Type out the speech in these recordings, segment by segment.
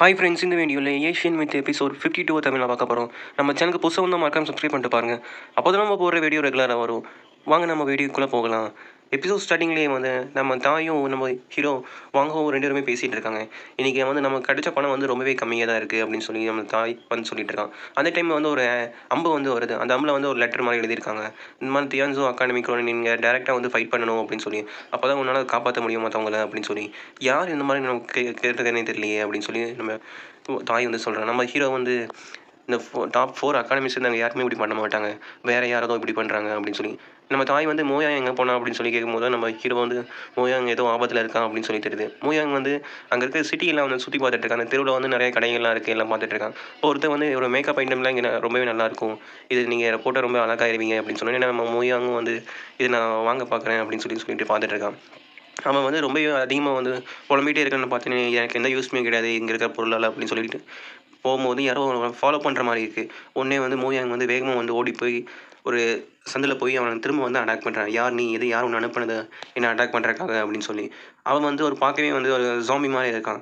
Hi friends, இந்த வீடியோவில் Asian with episode 52 தமிழில் பார்க்க போகிறோம். நம்ம சேனலுக்கு புதுசாக வந்து மறக்காம சப்ஸ்கிரைப் பண்ணிட்டு பாருங்கள். அப்போ தான் நம்ம போகிற வீடியோ ரெகுலராக வரும். வாங்க நம்ம வீடியோக்குள்ளே போகலாம். எபிசோட் ஸ்டார்டிங்லேயே வந்து நம்ம தாயும் நம்ம ஹீரோ வாங்கவும் 2 பேருமே பேசிகிட்டு இருக்காங்க. இன்றைக்கி வந்து நமக்கு கிடைச்ச பணம் வந்து ரொம்பவே கம்மியாக தான் இருக்குது அப்படின்னு சொல்லி நம்ம தாய் வந்து சொல்லிட்டு இருக்கான். அந்த டைம் வந்து ஒரு அம்பு வந்து வருது. அந்த அம்பில் வந்து ஒரு லெட்டர் மாதிரி எழுதியிருக்காங்க. இந்த மாதிரி தியான்சோ அகாடமிக்கோட நீங்கள் டேரெக்டாக வந்து ஃபைட் பண்ணணும் அப்படின்னு சொல்லி, அப்போ தான் உன்னால் காப்பாற்ற முடியும் மற்றவங்கள அப்படின்னு சொல்லி. யார் இந்த மாதிரி நமக்கு கேட்டதுன்னே தெரியலையே அப்படின்னு சொல்லி நம்ம தாய் வந்து சொல்கிறான். நம்ம ஹீரோ வந்து இந்த டாப் 4 அகாடமிஸ் இருந்தாங்க, யாருமே இப்படி பண்ண மாட்டாங்க, வேறு யாரோ இப்படி பண்ணுறாங்க அப்படின்னு சொல்லி. நம்ம தாய் வந்து மோயாங் எங்கே போனா அப்படின்னு சொல்லி கேட்கும்போது நம்ம ஹீரோ வந்து மோயாங் ஏதோ ஆபத்தில் இருக்கான் அப்படின்னு சொல்லி தெரியுது. மோயாங் வந்து அங்கே இருக்க சிட்டியெல்லாம் வந்து சுற்றி பார்த்துட்டு இருக்கான். அந்த தெருவில் வந்து நிறைய கடைகள்லாம் இருக்குது, எல்லாம் பார்த்துட்டு இருக்கான். ஒருத்தர் வந்து ஒரு மேக்கப் ஐட்டம்லாம் இங்கே ரொம்பவே நல்லாயிருக்கும், இது நீங்கள் போட்டால் ரொம்ப அழகாயிருவீங்க அப்படின்னு சொன்னோன்னே நம்ம மோயாங்கும் வந்து இது நான் வாங்க பார்க்குறேன் அப்படின்னு சொல்லிட்டு பார்த்துட்டு இருக்கான். அவன் வந்து ரொம்பவே அதிகமாக வந்து புலம்பிகிட்டே இருக்கான்னு பார்த்தோன்னே எனக்கு எந்த யூஸ்மே கிடையாது இங்கே இருக்கிற பொருளால் அப்படின்னு சொல்லிட்டு போகும்போது யாரோ ஃபாலோ பண்ணுற மாதிரி இருக்குது. உடனே வந்து மோயாங் வந்து வேகமாக வந்து ஓடி போய் ஒரு சந்தில் போய் அவனை திரும்ப வந்து அட்டாக் பண்ணுறான். யார் நீ, எது யார் ஒன்று அனுப்புனது என்ன அட்டாக் பண்ணுறக்காக அப்படின்னு சொல்லி. அவன் வந்து ஒரு பார்க்கவே வந்து ஒரு ஜாம்பி மாதிரி இருக்கான்.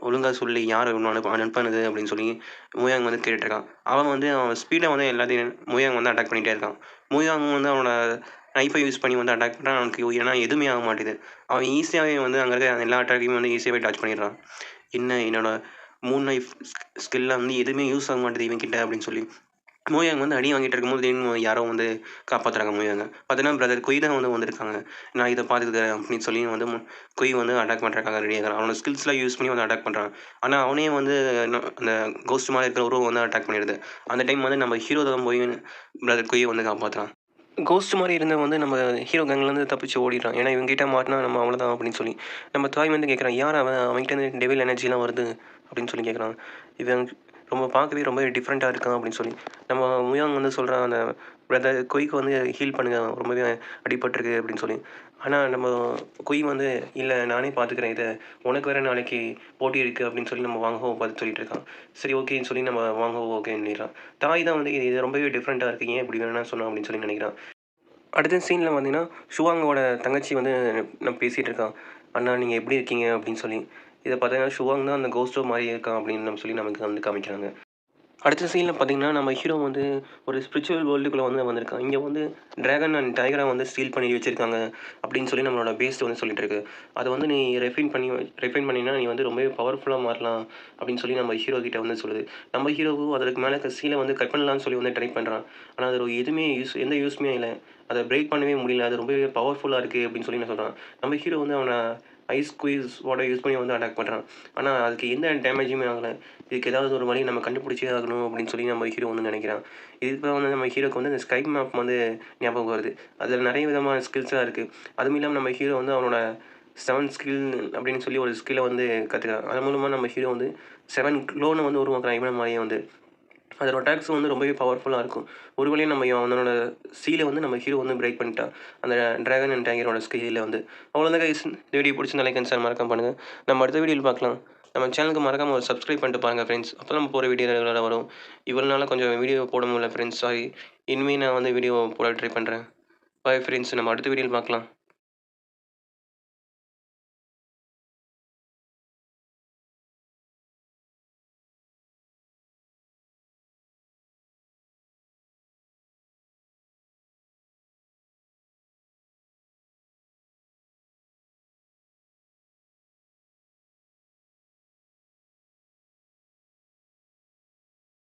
ஒழுங்காக சொல்லி யார் ஒன்று அனுப்புனது அப்படின்னு சொல்லி மோயாங் வந்து கேட்டுருக்கான். அவன் ஸ்பீடாக வந்து எல்லாத்தையும் மோயாங் வந்து அட்டாக் பண்ணிகிட்டே இருக்கான். மோயாங் வந்து அவனோட நைஃபை யூஸ் பண்ணி வந்து அட்டாக் பண்ணுறான். அவனுக்கு ஏன்னா எதுவுமே ஆக மாட்டேது. அவன் ஈஸியாகவே வந்து அங்கே இருக்க எல்லா அட்டாக்கையும் வந்து ஈஸியாகவே டச் பண்ணிடுறான். என்னோட மூன் நைஃப் ஸ்கில்ல வந்து எதுவுமே யூஸ் ஆக மாட்டேது இவன்கிட்ட அப்படின்னு சொல்லி மோயாங் வந்து அடி வாங்கிட்டு இருக்கும்போது திடீர்னு யாரோ வந்து காப்பாற்றுறாங்க மோயாங்க. பார்த்தீங்கன்னா பிரதர் கொய் தான் வந்து வந்திருக்காங்க. நான் இதை பார்த்துக்கிறேன் அப்படின்னு சொல்லி வந்து கொய் வந்து அட்டாக் பண்ணுறக்காக ரெடி ஆகிறான். அவனோட ஸ்கில்ஸ்லாம் யூஸ் பண்ணி வந்து அட்டாக் பண்ணுறான். ஆனால் அவனே வந்து அந்த கோஸ்ட் மாதிரி இருக்கிற உருவம் வந்து அட்டாக் பண்ணிடுது. அந்த டைம் வந்து நம்ம ஹீரோ தான் போய் பிரதர் கொய்யை வந்து காப்பாற்றுறான். கோஸ்ட் மாதிரி இருந்தவன் வந்து நம்ம ஹீரோ கேங்லேருந்து தப்பிச்சு ஓடிடுறான். ஏன்னா இவங்ககிட்ட மாட்டினா நம்ம அவ்வளோதான் அப்படின்னு சொல்லி. நம்ம தாய் வந்து கேட்குறான், யார் அவன்கிட்ட டெவில் எனர்ஜிலாம் வருது அப்படின்னு சொல்லி கேட்குறான். இவன் ரொம்ப பார்க்கவே ரொம்ப டிஃப்ரெண்ட்டாக இருக்கான் அப்படின்னு சொல்லி. நம்ம முயாங் வந்து சொல்கிறான், அந்த பிரதர் கொய்க்கு வந்து ஹீல் பண்ணுங்க, ரொம்பவே அடிபட்டிருக்கு அப்படின்னு சொல்லி. ஆனால் நம்ம கொய் வந்து இல்லை நானே பார்த்துக்கிறேன், இதை உனக்கு வேறு நாளைக்கு போட்டி இருக்குது அப்படின்னு சொல்லி நம்ம வாங்கவோ பார்த்து சொல்லிட்டு இருக்கான். சரி ஓகேன்னு சொல்லி நம்ம வாங்கவோ ஓகேன்னுறான். தாய் தான் வந்து இது ரொம்பவே டிஃப்ரெண்ட்டாக இருக்குது, ஏன் இப்படி வேணா சொன்னோம் அப்படின்னு சொல்லி நினைக்கிறான். அடுத்த சீனில் பார்த்தீங்கன்னா ஷுவாங்கோட தங்கச்சி வந்து நான் பேசிகிட்டு இருக்கான். அண்ணா நீங்கள் எப்படி இருக்கீங்க அப்படின்னு சொல்லி. இதை பார்த்தீங்கன்னா ஷுவாங் தான் அந்த கோஸ்டோ மாதிரி இருக்கான் அப்படின்னு நம்ம சொல்லி நமக்கு வந்து காமிக்கிறாங்க. அடுத்த சீனில் பார்த்தீங்கன்னா நம்ம ஹீரோ வந்து ஒரு ஸ்பிரிச்சுவல் வேர்ல்டுக்குள்ளே வந்து வந்திருக்கான். இங்கே வந்து ட்ராகன் அண்ட் டைகரை வந்து ஸ்டீல் பண்ணி வச்சுருக்காங்க அப்படின்னு சொல்லி நம்மளோட பேஸ்ட் வந்து சொல்லிட்டு இருக்கு. அதை வந்து நீ ரெஃபைன் பண்ணினா நீ வந்து ரொம்பவே பவர்ஃபுல்லாக மாறலாம் அப்படின்னு சொல்லி நம்ம ஹீரோ கிட்ட வந்து சொல்லுது. நம்ம ஹீரோவும் அதற்கு மேலே சீலை வந்து கட் பண்ணலாம்னு சொல்லி வந்து ட்ரை பண்ணுறான். ஆனால் அது எதுவுமே எந்த யூஸ்மே இல்லை. அதை பிரேக் பண்ணவே முடியல. அது ரொம்பவே பவர்ஃபுல்லாக இருக்குது அப்படின்னு சொல்லி நான் சொல்கிறேன். நம்ம ஹீரோ வந்து அவனை ஐஸ் ஸ்குவீஸ் வாட்டர் யூஸ் பண்ணி வந்து அட்டாக் பண்ணுறான். ஆனால் அதுக்கு எந்த டேமேஜுமே ஆகலை. இதுக்கு ஏதாவது ஒரு வழி நம்ம கண்டுபிடிச்சே ஆகணும் அப்படின்னு சொல்லி நம்ம ஹீரோ வந்து நினைக்கிறான். இதுக்கு வந்து நம்ம ஹீரோக்கு வந்து இந்த ஸ்கை மேப் வந்து ஞாபகம் வருது. அதில் நிறைய விதமான ஸ்கில்ஸ்லாம் இருக்குது. அதுவும் இல்லாமல் நம்ம ஹீரோ வந்து அவனோட 7 ஸ்கில் அப்படின்னு சொல்லி ஒரு ஸ்கில்லை வந்து கற்றுக்கிறான். அது மூலமாக நம்ம ஹீரோ வந்து 7 க்ளோனை வந்து உருவாக்குறான். இவனை மாதிரியே வந்து அதோட அட்டாக்ஸ் வந்து ரொம்பவே பவர்ஃபுல்லாக இருக்கும். ஒரு வேளையும் நம்ம அவனோட சீலை வந்து நம்ம ஹீரோ வந்து பிரேக் பண்ணிட்டான். அந்த ட்ராகன் அண்ட் டைகரோட ஸ்கில்ல வந்து. அவ்வளோதான் கைஸ். இந்த வீடியோ பிடிச்சிருந்தா லைக் அண்ட் ஷேர் மறக்காம பண்ணுங்கள். நம்ம அடுத்த வீடியோவில் பார்க்கலாம். நம்ம சேனலுக்கு மறக்காமல் ஒரு சப்ஸ்கிரைப் பண்ணிட்டு பாருங்கள் ஃப்ரெண்ட்ஸ். அப்போ நம்ம போகிற வீடியோ ரெகுலராக வரும். இவ்வளோ நாளாக கொஞ்சம் வீடியோ போட முடியல ஃப்ரெண்ட்ஸ், சாரி. இனிமேல் நான் வந்து வீடியோ போட ட்ரை பண்ணுறேன். பாய் ஃப்ரெண்ட்ஸ், நம்ம அடுத்த வீடியோவில் பார்க்கலாம்.